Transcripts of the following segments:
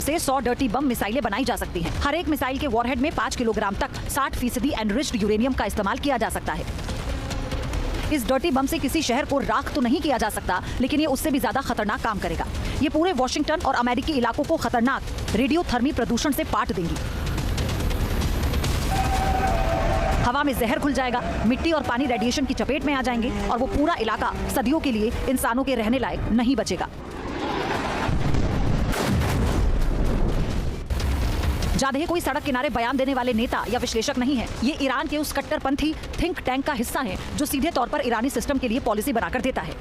से 100 डर्टी बम मिसाइलें बनाई जा सकती हैं। हर एक मिसाइल के वॉरहेड में 5 किलोग्राम तक 60% एनरिच्ड यूरेनियम का इस्तेमाल किया जा सकता है। इस डर्टी बम से किसी शहर को राख तो नहीं किया जा सकता, लेकिन ये उससे भी ज्यादा खतरनाक काम करेगा। ये पूरे वॉशिंगटन और अमेरिकी इलाकों को खतरनाक रेडियोथर्मी प्रदूषण से पाट देंगी। हवा में जहर घुल जाएगा, मिट्टी और पानी रेडिएशन की चपेट में आ जाएंगे और वो पूरा इलाका सदियों के लिए इंसानों के रहने लायक नहीं बचेगा। जाधे कोई सड़क किनारे बयान देने वाले नेता या विश्लेषक नहीं है। ये ईरान के उस कट्टरपंथी थिंक टैंक का हिस्सा है जो सीधे तौर पर ईरानी सिस्टम के लिए पॉलिसी बनाकर देता है।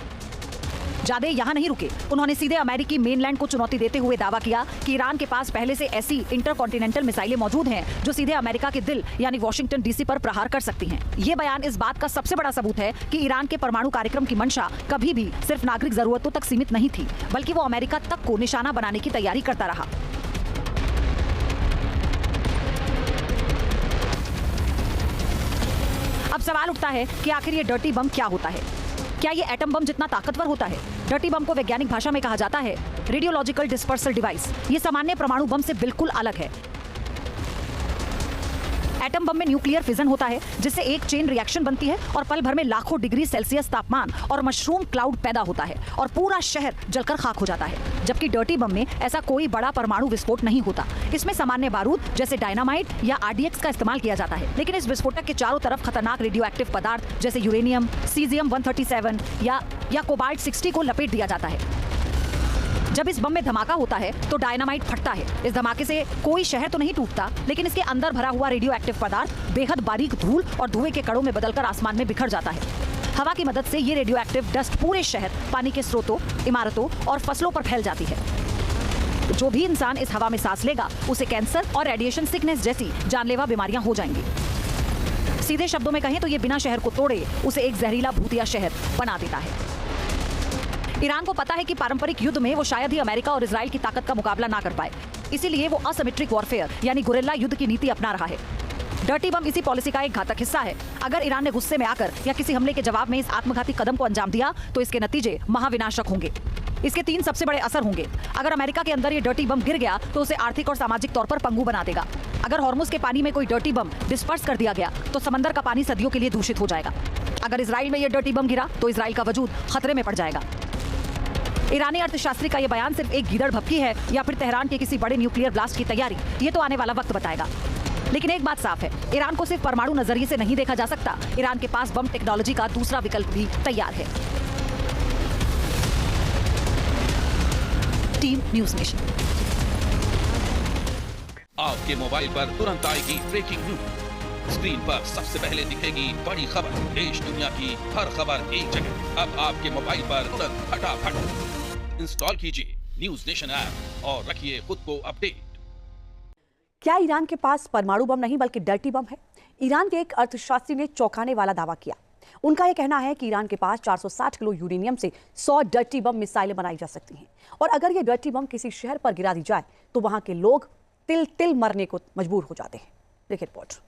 जाधे यहाँ नहीं रुके, उन्होंने सीधे अमेरिकी मेनलैंड को चुनौती देते हुए दावा किया कि ईरान के पास पहले से ऐसी इंटरकॉन्टिनेंटल मिसाइलें मौजूद हैं जो सीधे अमेरिका के दिल यानी वॉशिंगटन डीसी पर प्रहार कर सकती हैं। ये बयान इस बात का सबसे बड़ा सबूत है कि ईरान के परमाणु कार्यक्रम की मंशा कभी भी सिर्फ नागरिक जरूरतों तक सीमित नहीं थी, बल्कि वो अमेरिका तक को निशाना बनाने की तैयारी करता रहा। अब सवाल उठता है कि आखिर ये डर्टी बम क्या होता है? क्या ये एटम बम जितना ताकतवर होता है? डर्टी बम को वैज्ञानिक भाषा में कहा जाता है रेडियोलॉजिकल डिस्पर्सल डिवाइस। ये सामान्य परमाणु बम से बिल्कुल अलग है। एटम बम में न्यूक्लियर फिजन होता है, जिससे एक चेन रिएक्शन बनती है और पल भर में लाखों डिग्री सेल्सियस तापमान और मशरूम क्लाउड पैदा होता है और पूरा शहर जलकर खाक हो जाता है। जबकि डर्टी बम में ऐसा कोई बड़ा परमाणु विस्फोट नहीं होता। इसमें सामान्य बारूद जैसे डायनामाइट या आरडीएक्स का इस्तेमाल किया जाता है, लेकिन इस विस्फोटक के चारों तरफ खतरनाक रेडियो एक्टिव पदार्थ जैसे यूरेनियम, सीजियम 137 या कोबाल्ट 60 को लपेट दिया जाता है। जब इस बम में धमाका होता है तो डायनामाइट फटता है। इस धमाके से कोई शहर तो नहीं टूटता, लेकिन इसके अंदर भरा हुआ रेडियो एक्टिव पदार्थ बेहद बारीक धूल और धुएं के कणों में बदलकर आसमान में बिखर जाता है। हवा की मदद से ये रेडियो एक्टिव डस्ट पूरे शहर, पानी के स्रोतों, इमारतों और फसलों पर फैल जाती है। जो भी इंसान इस हवा में सांस लेगा उसे कैंसर और रेडिएशन सिकनेस जैसी जानलेवा बीमारियां हो जाएंगी। सीधे शब्दों में कहें तो ये बिना शहर को तोड़े उसे एक जहरीला भूतिया शहर बना देता है। ईरान को पता है कि पारंपरिक युद्ध में वो शायद ही अमेरिका और इजराइल की ताकत का मुकाबला ना कर पाए, इसीलिए वो असिमेट्रिक वॉरफेयर यानी गुरिल्ला युद्ध की नीति अपना रहा है। डर्टी बम इसी पॉलिसी का एक घातक हिस्सा है। अगर ईरान ने गुस्से में आकर या किसी हमले के जवाब में इस आत्मघाती कदम को अंजाम दिया तो इसके नतीजे महाविनाशक होंगे। इसके 3 सबसे बड़े असर होंगे। अगर अमेरिका के अंदर ये डर्टी बम गिर गया तो उसे आर्थिक और सामाजिक तौर पर पंगु बना देगा। अगर हॉर्मुज के पानी में कोई डर्टी बम डिस्पर्स कर दिया गया तो समंदर का पानी सदियों के लिए दूषित हो जाएगा। अगर इजराइल में यह डर्टी बम गिरा तो इजराइल का वजूद खतरे में पड़ जाएगा। ईरानी अर्थशास्त्री का यह बयान सिर्फ एक गीदड़ भपकी है या फिर तेहरान के किसी बड़े न्यूक्लियर ब्लास्ट की तैयारी, ये तो आने वाला वक्त बताएगा। लेकिन एक बात साफ है, ईरान को सिर्फ परमाणु नजरिए से नहीं देखा जा सकता। ईरान के पास बम टेक्नोलॉजी का दूसरा विकल्प भी तैयार है। Team news nation. आपके मोबाइल पर तुरंत आएगी ब्रेकिंग न्यूज। स्क्रीन पर सबसे पहले दिखेगी बड़ी खबर। देश दुनिया की हर खबर एक जगह। अब आपके मोबाइल पर तुरंत फटाफट इंस्टॉल कीजिए न्यूज़ नेशन ऐप और रखिए खुद को अपडेट। क्या ईरान के पास परमाणु बम नहीं बल्कि डर्टी बम है? ईरान के एक अर्थशास्त्री ने चौंकाने वाला दावा किया। उनका यह कहना है कि ईरान के पास 460 किलो यूरेनियम से 100 डर्टी बम मिसाइलें बनाई जा सकती हैं और अगर ये डर्टी बम किसी शहर पर गिरा दी जाए तो वहां के लोग तिल तिल मरने को मजबूर हो जाते हैं। देखिए रिपोर्ट।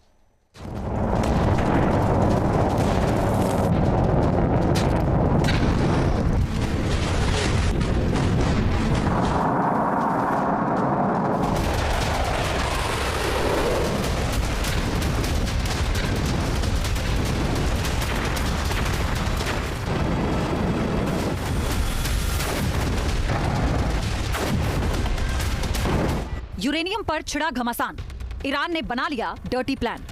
यूरेनियम पर छिड़ा घमासान, ईरान ने बना लिया डर्टी प्लान।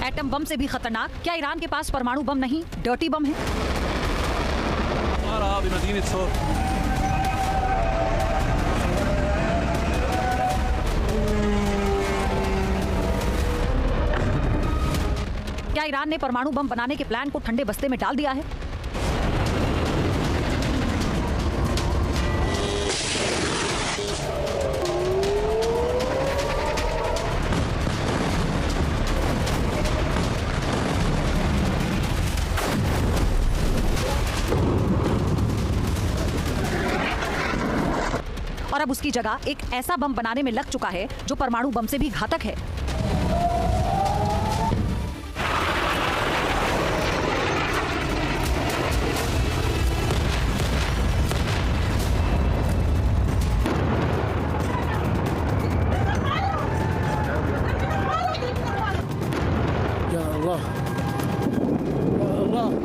एटम बम से भी खतरनाक, क्या ईरान के पास परमाणु बम नहीं डर्टी बम है? क्या ईरान ने परमाणु बम बनाने के प्लान को ठंडे बस्ते में डाल दिया है? और अब उसकी जगह एक ऐसा बम बनाने में लग चुका है जो परमाणु बम से भी घातक है।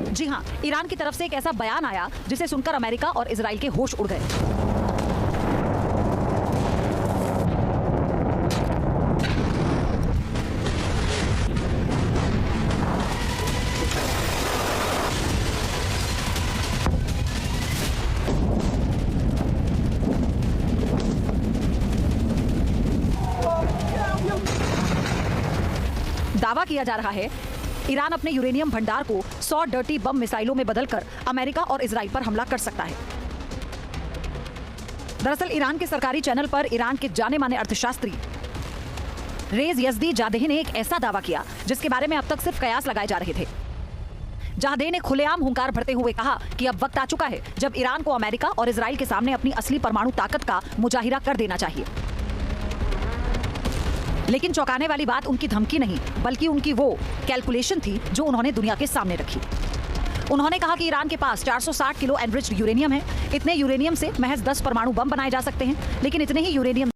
जी हाँ, ईरान की तरफ से एक ऐसा बयान आया जिसे सुनकर अमेरिका और इजराइल के होश उड़ गए। दावा किया जा रहा है ईरान अपने यूरेनियम भंडार को 100 डर्टी बम मिसाइलों में बदलकर अमेरिका और इजराइल पर हमला कर सकता है। दरअसल ईरान के सरकारी चैनल पर ईरान के जाने माने अर्थशास्त्री रेज यजदी जादेह ने एक ऐसा दावा किया जिसके बारे में अब तक सिर्फ कयास लगाए जा रहे थे। जादेह ने खुलेआम हुंकार भरते हुए कहा कि अब वक्त आ चुका है जब ईरान को अमेरिका और इजराइल के सामने अपनी असली परमाणु ताकत का मुजाहिरा कर देना चाहिए। लेकिन चौंकाने वाली बात उनकी धमकी नहीं बल्कि उनकी वो कैलकुलेशन थी जो उन्होंने दुनिया के सामने रखी। उन्होंने कहा कि ईरान के पास 460 किलो एनरिच्ड यूरेनियम है। इतने यूरेनियम से महज 10 परमाणु बम बनाए जा सकते हैं, लेकिन इतने ही यूरेनियम